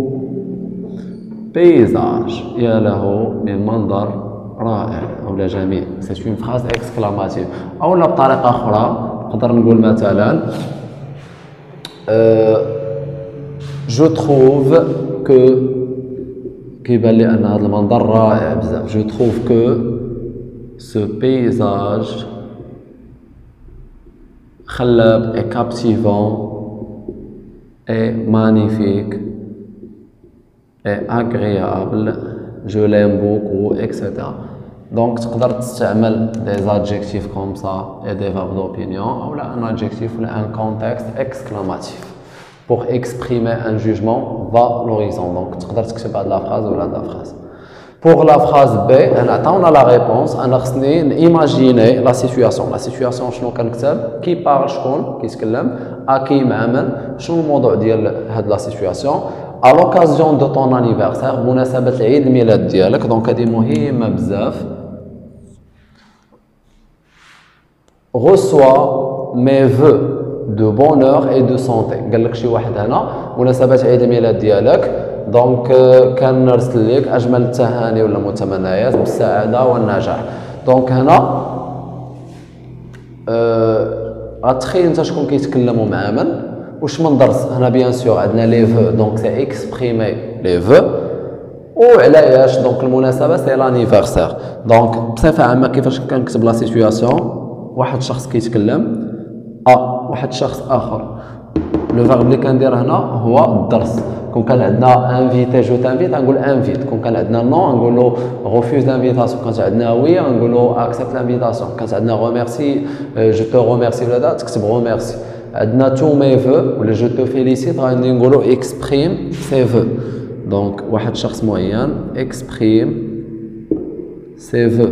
بيزاج يا له من منظر رائع ولا جميل. سي اون فراز اكسكلاماتيف. او لا بطريقه اخرى نقدر نقول مثلا جو تروف كو كيبان لي ان هذا المنظر رائع بزاف. جو تروف كو سو بيزاج خلاب اي كابتيفون اي مانيفيك اي اغريابل جو ليم بوكو اكسيتيرا. دونك تقدر تستعمل دي زادجيكتيف كوم سا اي دي فيرب دوبينيون او لا ان ادجيكتيف ولا ان كونتكست اكسكلاماتيف pour exprimer un jugement valorisant. دونك تقدر تكتب هاد لا فراز ولا هاد لا فراز. pour la phrase B انا عطاونا لا ريبونس انا خصني نيماجيني لا سيتوياسيون. لا سيتوياسيون شنو كنكتب كي بارل شكون كيتكلم اكي مع من شنو الموضوع ديال هاد لا سيتوياسيون à l'occasion de ton anniversaire بمناسبة عيد الميلاد ديالك. دونك هذه مهمة بزاف. reçois mes vœux de bonheur et de santé. قال لك شي واحد هنا مناسبة عيد الميلاد ديالك دونك كنرسل لك اجمل التهاني ولا متمنيات بالسعادة والنجاح. دونك هنا غتخيل انت شكون كيتكلموا مع من واش من درس هنا. بيان سور عندنا لي فو دونك سي اكسبريمي لي فو وعلاش دونك المناسبه سي لانيفرسير. دونك بصفه عامه كيفاش كنكتب لا سيتوياسيون واحد الشخص كيتكلم واحد شخص اخر. لو فيرب اللي كندير هنا هو الدرس. كون كان عندنا انفيتي جو تانفيت نقول انفيت. كون كان عندنا نو نقولوا غوفوز انفيتاسيون. كانت عندنا وي نقولوا اكسبت انفيتاسيون. كانت عندنا غوميرسي جو تو غوميرسي ولا تكتب غوميرسي. عندنا تو مي فو ولا جو تو فيليسيت غادي نقولوا اكسبريم سي فو. دونك واحد شخص معين اكسبريم سي فو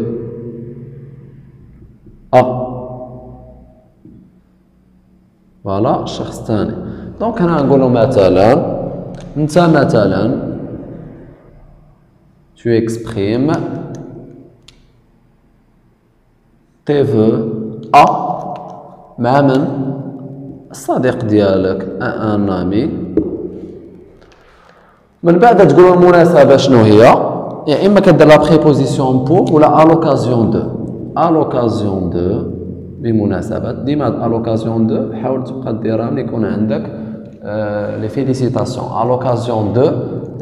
فوالا الشخص الثاني. دونك هنا نقولوا مثلا انت مثلا tu exprimes tes vœux à مع من؟ الصديق ديالك ان امي. من بعد تقول المناسبه شنو هي، يا اما كدير لا بريبوزيسيون بور ولا الوكازيون دو. الوكازيون دو بمناسبه، ديما الوكازيون دو حاول تبقى ديرها ملي يكون عندك لي فيليسيتاسيون. الوكازيون دو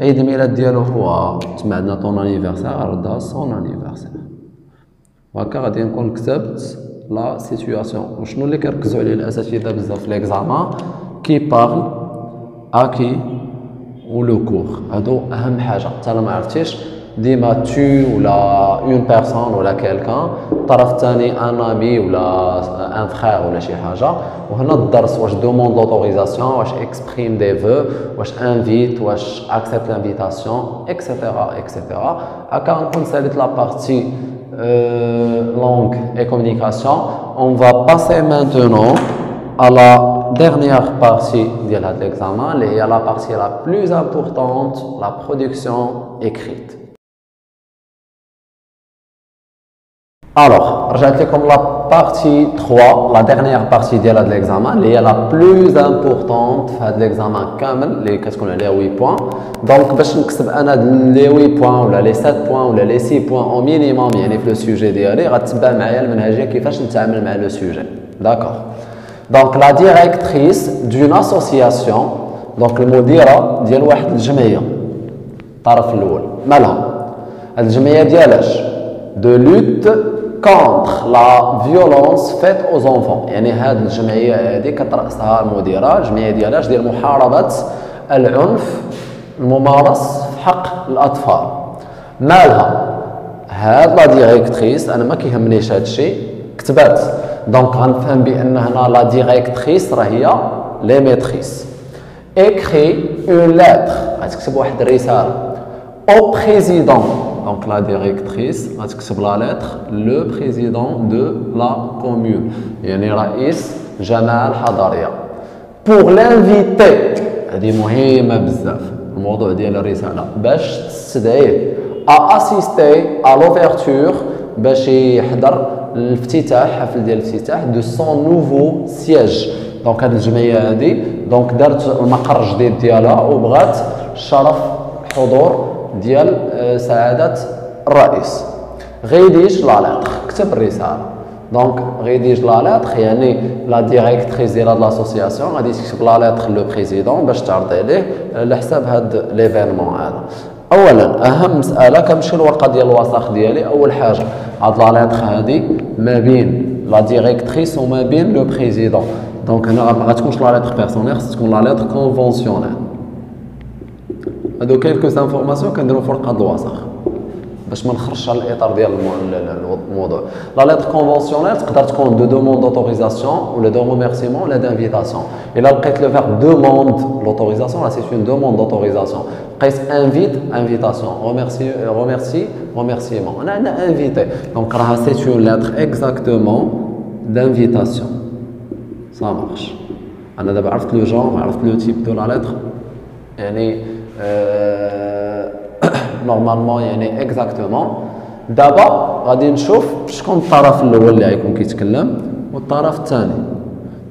عيد الميلاد ديالو هو تما عندنا طون انيفرسير، غردها سون انيفرسير. وهكا غادي نكون كتبت لا سيتوياسيون. وشنو اللي كيركزوا عليه الاساتذه بزاف في ليكزامان؟ كي بارل، اكي و لو كور. هادو اهم حاجه. حتى ما عرفتيش ديما تو ولا اون بيرسون ولا كيلكان، الطرف الثاني ان امي ولا ان فخير ولا شي حاجه. وهنا الدرس واش دوموند لوتوريزاسيون، واش اكسبريم دي فو، واش انفيت، واش اكسبت لانفيتاسيون اكسيتيرا اكسيتيرا. هكا نكون ساليت لا بارتي langue et communication. On va passer maintenant à la dernière partie de l'examen, qui est la partie la plus importante, la production écrite. Alors, رجعت لكم la partie 3, la dernière partie de l'examen, qui est la plus importante في l'examen كامل اللي كتكون عليها 8 points. Donc باش نكتب انا لي 8 points ولا لي 7 points ولا لي 6 points au minimum يعني في لو سوجي ديالي، غتبع معايا المنهجيه كيفاش نتعامل مع لو سوجي. داكور. دونك لا ديريكتريس دون اسوسياسيون، دونك المديره ديال واحد الجمعيه، الطرف الاول مالها؟ هاد الجمعيه ديالاش؟ دو لوت contre la violence faite aux enfants. يعني هاد الجمعيه هادي كترأسها المديره، الجمعيه ديالاش ديال محاربه العنف الممارس في حق الاطفال. مالها؟ هاد لا ديريكتريس انا ما كيهمنيش هاد الشيء كتبات، دونك غنفهم بان هنا لا ديريكتريس راه هي لي ميتريس. écrit une lettre، غتكتب واحد الرساله au président. Donc la directrice غتكتب لا lettre le président de la commune، يعني رئيس الجماعه الحضريه. pour l'inviter، هذه مهمه بزاف الموضوع ديال الرساله، باش تستدعيه à assister à l'ouverture، باش يحضر الافتتاح، حفل ديال الافتتاح دو سون نوفو سياج. دونك هذه الجمعيه هذه دونك دارت المقر الجديد ديالها وبغات شرف الحضور ديال سعاده الرئيس. غيديج لا لاتر، كتب الرساله. دونك غيديج لا لاتر يعني لا ديريكتريس ديال هاد لاسوسياسيون غادي تكتب لا لاتر لو بريزيدون باش تعرض عليه على حساب هاد ليفينمون هذا. اولا اهم مساله كنمشي للورقه ديال الوثائق ديالي. اول حاجه هاد لا لاتر هادي ما بين لا ديريكتريس وما بين لو بريزيدون. دونك هنا ما غتكونش لا لاتر بيرسونيل، خص تكون لا لاتر كونفونسيونيل. هادو كيلكوز انفورماسيون كنديرو في ورقه الوثائق باش ما نخرجش على الاطار ديال الموضوع. لا لاتر كونفونسيونيل تقدر تكون دو دوموند دوتوريزاسيون ولا دو روميرسيمون ولا دانفيتاسيون. الا لقيت لو فيرب دوموند لوتوريزاسيون راه سي اون دوموند دوتوريزاسيون. لقيت انفيت انفيتاسيون، روميرسي روميرسي روميرسيمون. انا عندنا انفيتي دونك راها سي اون لاتر اكزاكتومون دانفيتاسيون. سا مارش. انا دابا عرفت لو جون، عرفت لو تيب دو لا لاتر، يعني نورمالمون يعني اكزاكتومون. دابا غادي نشوف شكون الطرف الاول اللي غيكون كيتكلم والطرف الثاني.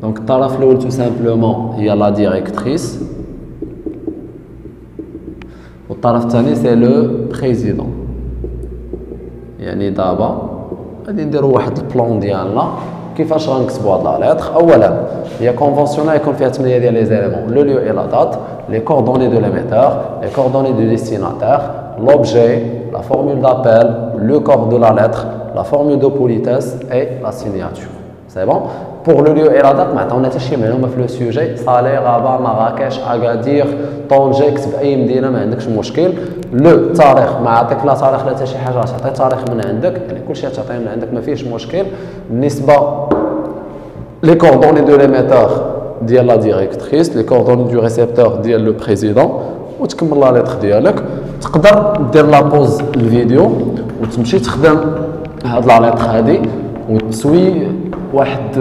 دونك الطرف الاول تو سامبلومون هي لا ديريكتريس والطرف الثاني سي لو بريزيدون. يعني دابا غادي نديرو واحد البلان ديالنا كيفاش غنكتبوا هاد لا لاتر. اولا هي كونفونسيونال يكون فيها 8 ديال لي زيليمون، لو ليو اي لا دات، les coordonnées de l'émetteur, les coordonnées du destinataire, l'objet, la formule d'appel, le corps de la lettre, la formule de politesse et la signature. C'est bon? Pour le lieu et la date, maintenant on a تشي معلومة في le sujet. Salé, Rabat, Marrakech, Agadir, Tanger, كتب أي مدينة ما عندكش مشكل. لو التاريخ ما عطيك لا تاريخ لا حتى شي حاجة، تعطي تاريخ من عندك، يعني كلشي تعطيه من عندك ما فيهش مشكل. بالنسبة les coordonnées de l'émetteur ديال لا ديريكتريس، لي كوردوني دو ريسيبتور ديال لو بريزيدون، وتكمل لا ليتر ديالك. تقدر دير لا بوز الفيديو وتمشي تخدم هاد لا ليتر هادي وتسوي واحد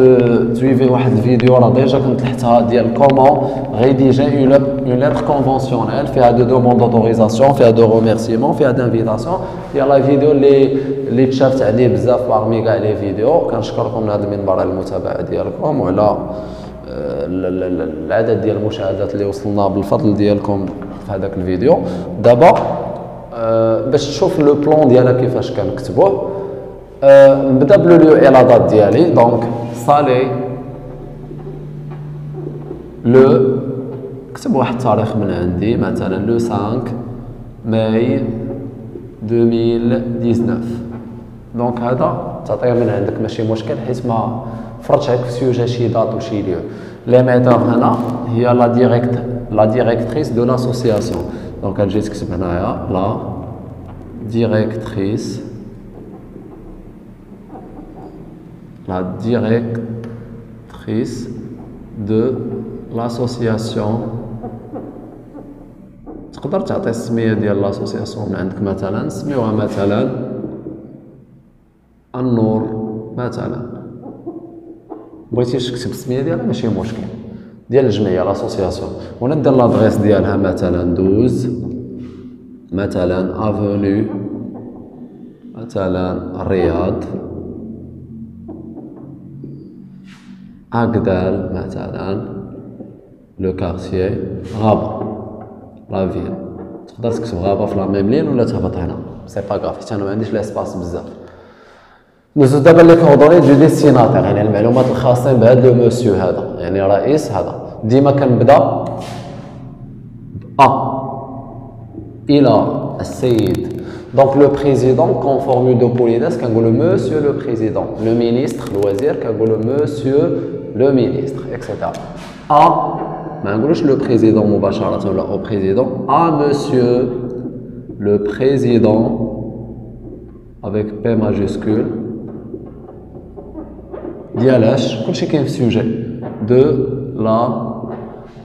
تويفي واحد الفيديو راه ديجا كنت لحتها ديال كومون ريديجي اون ليتر كونفونسيونيل فيها دو دوموند دوتوريزاسيون فيها دو روميرسيمون فيها دانفيتاسيون. هي لا فيديو اللي تشافت عليه بزاف باغمي كاع لي فيديو. كنشكركم من هذا المنبر على المتابعه ديالكم وعلى العدد ديال المشاهدات اللي وصلنا بالفضل ديالكم في هذاك الفيديو. دابا باش تشوف لو بلون ديالها كيفاش كنكتبوه نبدا بلو ليو اي لا دات ديالي. دونك صالي لو كتب واحد التاريخ من عندي مثلا لو 5 ماي 2019. دونك هذا تعطيه من عندك ماشي مشكل حيت ما فرضش عليك في سوجي شي دات وشي ليو. لي ميتور هنا هي لا ديريكتريس دو لاسوسياسيون. دونك غتجي تكتب هنايا لا ديريكتريس de l'association. تقدر تعطي السميه ديال لاسوسياسيون من عندك مثلا سميوها مثلا النور مثلا. بغيتيش تكتب السميه ديالها ماشي مشكل ديال الجمعيه لاسوسياسيون. وانا ندير لادريس ديالها مثلا 12 مثلا افوني مثلا الرياض أقدال مثلا لو كارتيي غابة لا فيل. تقدر تكتب غابة في لا ميم لين ولا تهبط هنا سي با كاف حيت انا ما عنديش لاسباس بزاف. ندوزو دابا لي كوردوني دو ديستيناتير يعني المعلومات الخاصين بهذا لو موسيو هذا يعني رئيس هذا. ديما كنبدا الى السيد. دونك لو بريزيدون كون فورمول دو بوليداس كنقولو مسيو لو بريزيدون. لو مينيستر الوزير كنقولو مسيو لو مينيستر اكسيتيرا. ما نقولوش لو بريزيدون مباشرة ولا او بريزيدون. مسيو لو بريزيدون avec P majuscule ديالاش كلشي كاين في سوجي دو لا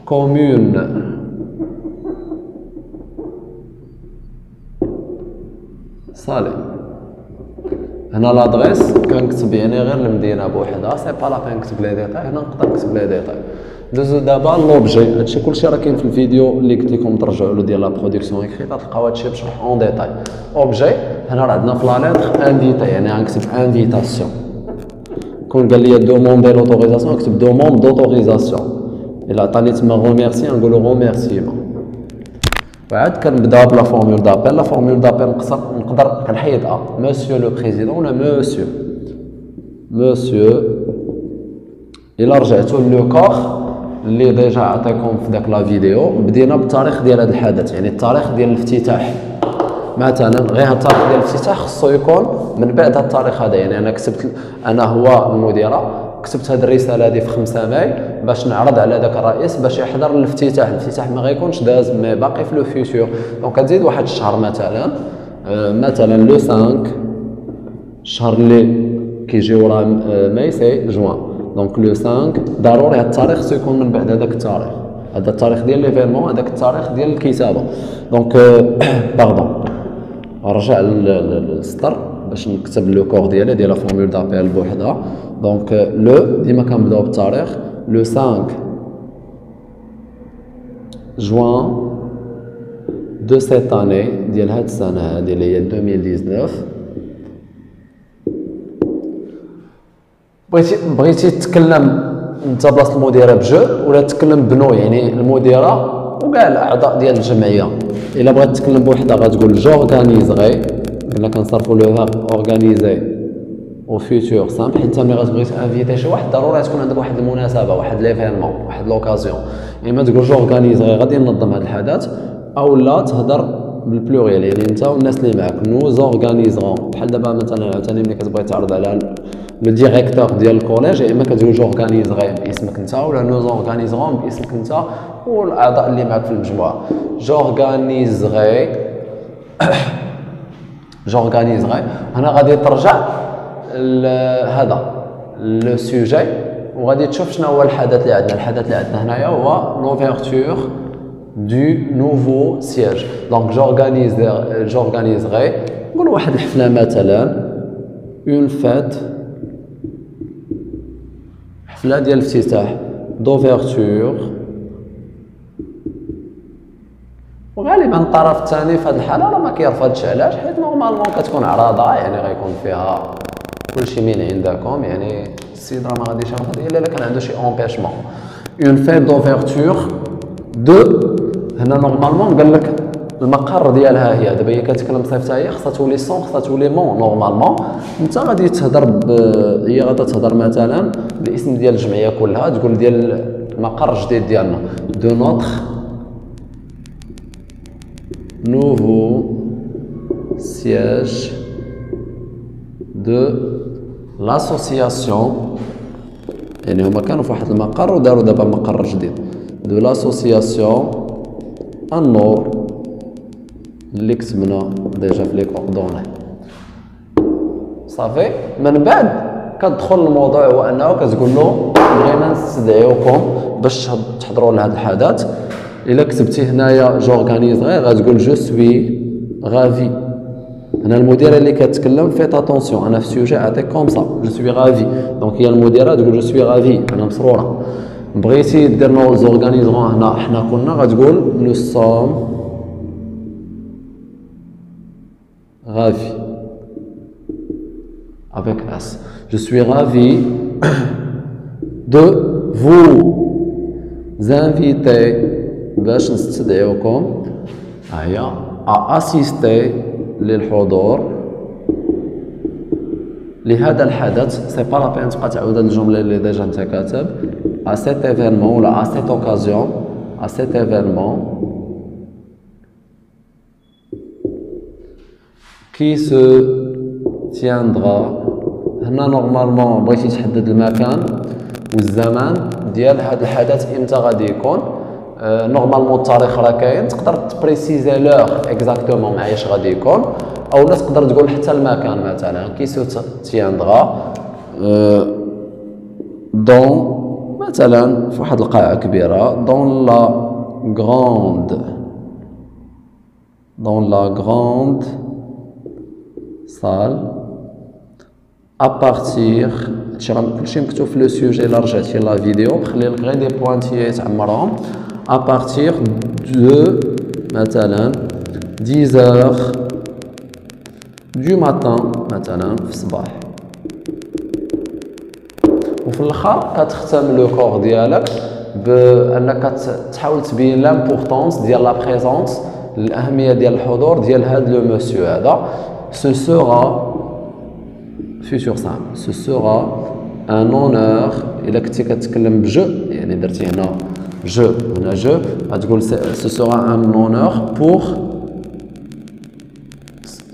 كومون. صالي هنا لادريس كنكتب يعني غير المدينه بوحدها سي با لا بين نكتب لي ديتاي. هنا نقدر نكتب لي ديتاي. ندوزو دابا لوبجي. هادشي كلشي راه كاين في الفيديو اللي قلت لكم ترجعوا له ديال لا برودكسيون اكريت تلقاو هادشي بشرح اون ديتاي. اوبجي هنا راه عندنا في لا ليتر انفيتي يعني غنكتب انفيتاسيون. كون قال لي دوموندي لوتوريزاسيون نكتب دوموند دوتوريزاسيون. الا عطاني تما غوميرسي نقولو غوميرسيمون. وعاد كنبدا بلا فورمول دابيل. لا فورمول دابيل نقدر كنحيد مسيو لو بريزيدون ولا مسيو. الا رجعتو لو كور اللي ديجا عطيكم في داك لا فيديو بدينا بالتاريخ ديال هذا الحدث يعني التاريخ ديال الافتتاح مثلا. غير هذا التاريخ ديال الافتتاح خصو يكون من بعد هذا التاريخ هذا. يعني انا كتبت انا هو المديره كتبت هذه الرساله هذه في 5 ماي باش نعرض على ذاك الرئيس باش يحضر الافتتاح. الافتتاح ما غيكونش داز مي باقي في لو فيوتور. دونك كتزيد واحد الشهر مثلا لو 5 الشهر اللي كيجي وراه ماي سي جوان. دونك لو 5 ضروري هذا التاريخ خصو يكون من بعد هذاك التاريخ. هذا التاريخ ديال ليفينمون هذاك التاريخ ديال الكتابه. دونك باردون نرجع للسطر باش نكتب لو كور ديالي ديال لا فورمول دابيل بوحدها. دونك لو ديما كنبداو بالتاريخ لو 5 جوان دو سيت اني ديال هاد السنه هادي اللي هي 2019. بغيتي تتكلم انت بلاصه المديره بجو ولا تتكلم بنو يعني المديره وكاع الاعضاء ديال الجمعيه. الا بغيت تتكلم بوحدها غتقول جورغانيزغي. قلنا كنصرفوا لو فيرب اورغانيزي او فيوتور سامبل حيت ملي غتبغي تانفيتي شي واحد ضروري تكون عندك واحد المناسبه واحد ليفينمون واحد لوكازيون. يعني ما تقول جورغانيزغي غادي ننظم هذا الحدث او لا تهضر بالبلوريال يعني انت والناس اللي معاك نو زورغانيزغون. بحال دابا مثلا عاوتاني ملي كتبغي تعرض على لو ديريكتور ديال الكوليج يا اما كتقول جورغانيزغي باسمك انت ولا نو زورغانيزغون باسمك انت والاعضاء اللي معاك في المجموعه. جورغانيزغي هنا غادي ترجع هذا لو سوجي وغادي تشوف شنو هو الحدث اللي عندنا. الحدث اللي عندنا هنايا هو لوفيرتور دو نوفو سياج. دونك جورغانيزغي نقول واحد الحفله مثلا اون فات حفلة ديال الافتتاح دوفيرتور. وغالبا الطرف الثاني في هذه الحاله راه ما كيرفضش. علاش؟ حيت نورمالمون كتكون عراضه، يعني غيكون فيها كلشي من عندكم، يعني السيد راه ما غاديش يرفض الا كان عنده شي امبيشمون. اون فيت دوفيرتور دو، هنا نورمالمون قال لك المقر ديالها هي، دابا هي كتكلم صيفطها هي، خصها تولي سون، خصها تولي مون. نورمالمون انت غادي تهضر هي غادا تهضر مثلا الاسم ديال الجمعيه كلها، تقول ديال المقر الجديد ديالنا دو نوتر nouveau siège de l'association. يعني هما كانوا في واحد المقر وداروا دابا مقر جديد. de l'association النور اللي كتبنا ديجا في لي كوردوني. صافي من بعد كتدخل الموضوع، هو انه كتقول له بغينا نستدعيوكم باش تحضروا لهذا الحدث. الا كتبتي هنايا جورغانيزغي غتقول جو سوي غافي. هنا المديره اللي كتكلم فيت اتونسيون، انا في السوجي عطيك كوم سا جو سوي غافي. دونك هي المديره تقول جو سوي غافي، انا مسروره. بغيتي دير نو زورغانيزغون هنا حنا كنا غتقول نو سوم غافي avec S. Je suis ravi de vous inviter باش نستدعيوكم هيا اسيستي للحضور لهذا الحدث. سي با لا بين تبقى تعاود هاد الجمله اللي ديجا انت كاتب ا سيت ايفينمون ولا ا سيت اوكازيون ا سيت ايفينمون كي سو تياندرا. هنا نورمالمون بغيتي تحدد المكان والزمان ديال هذا الحدث امتى غادي يكون. نورمالمون التاريخ راه كاين، تقدر تبريسيزي لور اكزاكتومون مع ايش غادي يكون، او لا تقدر تقول حتى المكان مثلا كي سو تياندرا دون مثلا في واحد القاعه كبيره دون لا غروند سال ا بارتير. هادشي راه كلشي مكتوب في لو سوجي. الا رجعتي لا فيديو خلي لك غير دي بوانتيي يتعمرهم. à partir de مثلا 10 heures du matin مثلا في الصباح. وفي الاخر كتختم لو كور ديالك بانك تحاول تبين لامبورطونس ديال لا بريزونس، الاهميه ديال الحضور ديال هذا لو مسيو هذا. ce sera futur simple ce sera un honneur. الا كنتي كتكلم بجو يعني درتي هنا je هنا je غتقول ce sera un honneur pour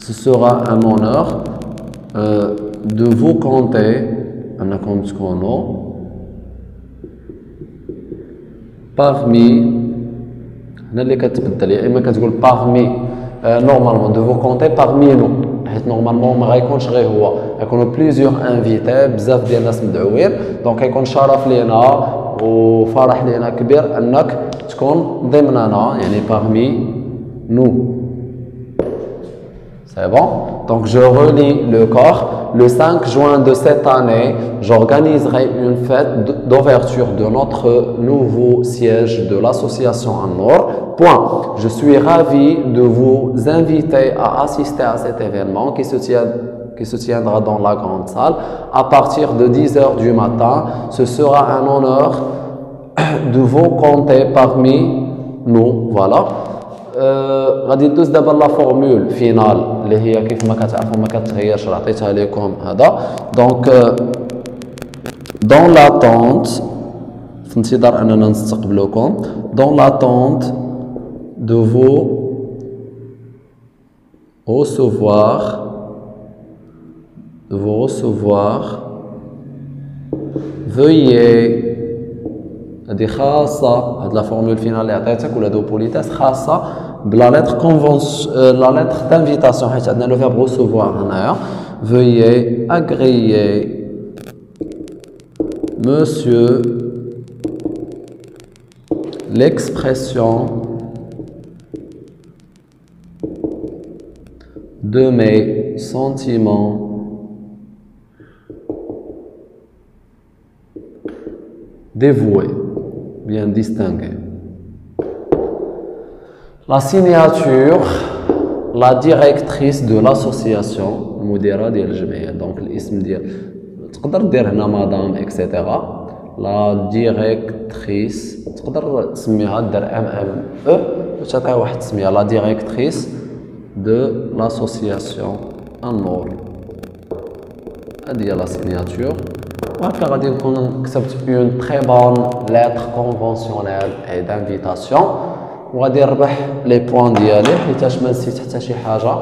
ce sera un honneur de vous compter انكم تكونوا parmi. هنا اللي كتبدل، يا اما كتقول parmi normalement de vous compter parmi nous، حيت نورمالمون ما غيكونش غير هو، غيكونوا بليزيور انفيتي بزاف ديال الناس مدعوين. دونك غيكون شرف لينا وفرح لينا كبير انك تكون ضمننا، يعني parmi nous. C'est bon? Donc je relis le corps. Le 5 juin de cette année, j'organiserai une fête d'ouverture de notre nouveau siège de l'association An-Nour. Point. Je suis ravi de vous inviter à assister à cet événement qui se tiendra dans la grande salle à partir de 10 heures du matin. Ce sera un honneur de vous compter parmi nous. Voilà. غادي ندوز دابا لا فورمول فينال اللي هي كيف ما كتعرفوا ما كتغيرش، عطيتها لكم هذا. دونك دون لاتونت، في انتظار اننا نستقبلوكم، دون لاتونت دو فو recevoir veuillez. هذه خاصة، هاد لا فورمول فينال اللي عطيتك ولا دو بوليتاس خاصة بلا لتر كونفونس لا لتر دانفيتاسيون، حيت عندنا لو فيرب ريسوفوار هنايا. veuillez agréer monsieur l'expression de mes sentiments dévoué, bien distingué. La signature, la directrice de l'association, مديرة ديال الجمعية. دونك الاسم ديال تقدر دير هنا مدام اكسيتيرا. لا ديريكتريس تقدر تسميها دير ام ام او وتعطيها واحد التسمية لا ديريكتريس دو لاسوسياسيون النور. هادي هي لا سيناتور. وهكا غادي نكون كتبت اون تري بون ليتر كونفونسيونيل اي دانفيتاسيون وغادي نربح لي بوان ديالي حيتاش ما نسيت حتى شي حاجه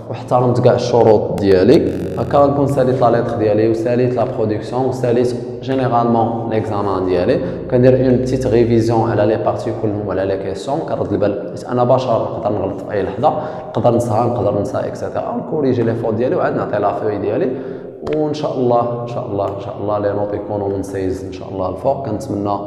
واحترمت كاع الشروط ديالي. هكا غنكون ساليت لا ليتر ديالي وساليت لا برودكسيون وساليت جينيرالمون ليكزامان ديالي. كندير اون بتيت ريفيزيون على لي بارتي كلهم وعلى لي كيسيون كنرد البال حيت انا بشر نقدر نغلط في اي لحظه نقدر نسها نقدر ننسى اكسيتيرا نكوريجي لي فوت ديالي وعاد نعطي لا فوي ديالي وان شاء الله ان شاء الله ان شاء الله لي نوت يكونوا من 16 ان شاء الله الفوق. كنتمنى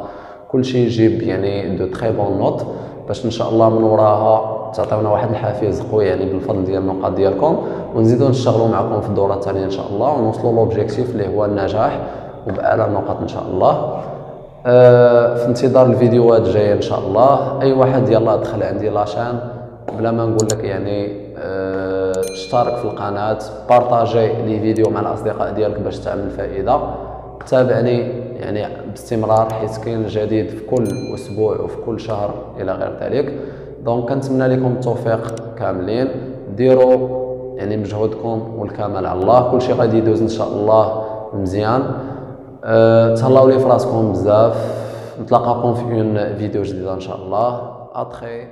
كلشي يجيب يعني دو تري بون نوت باش ان شاء الله من وراها تعطيونا واحد الحافز قوي يعني بالفضل ديال النقاط ديالكم ونزيدو نشتغلوا معكم في الدوره الثانيه ان شاء الله ونوصلوا لوبجيكتيف اللي هو النجاح وباعلى النقاط ان شاء الله. في انتظار الفيديوهات الجايه ان شاء الله. اي واحد يلا دخل عندي لاشين بلا ما نقول لك يعني اشترك في القناه بارطاجي لي فيديو مع الاصدقاء ديالك باش تعمل فائده. تابعني يعني باستمرار حيت كاين الجديد في كل اسبوع وفي كل شهر الى غير ذلك. دونك كنتمنى لكم التوفيق كاملين. ديروا يعني مجهودكم والكمال على الله. كلشي غادي يدوز ان شاء الله مزيان. تهلاو لي في راسكم بزاف. نتلاقاكم في اون فيديو جديده ان شاء الله. اتري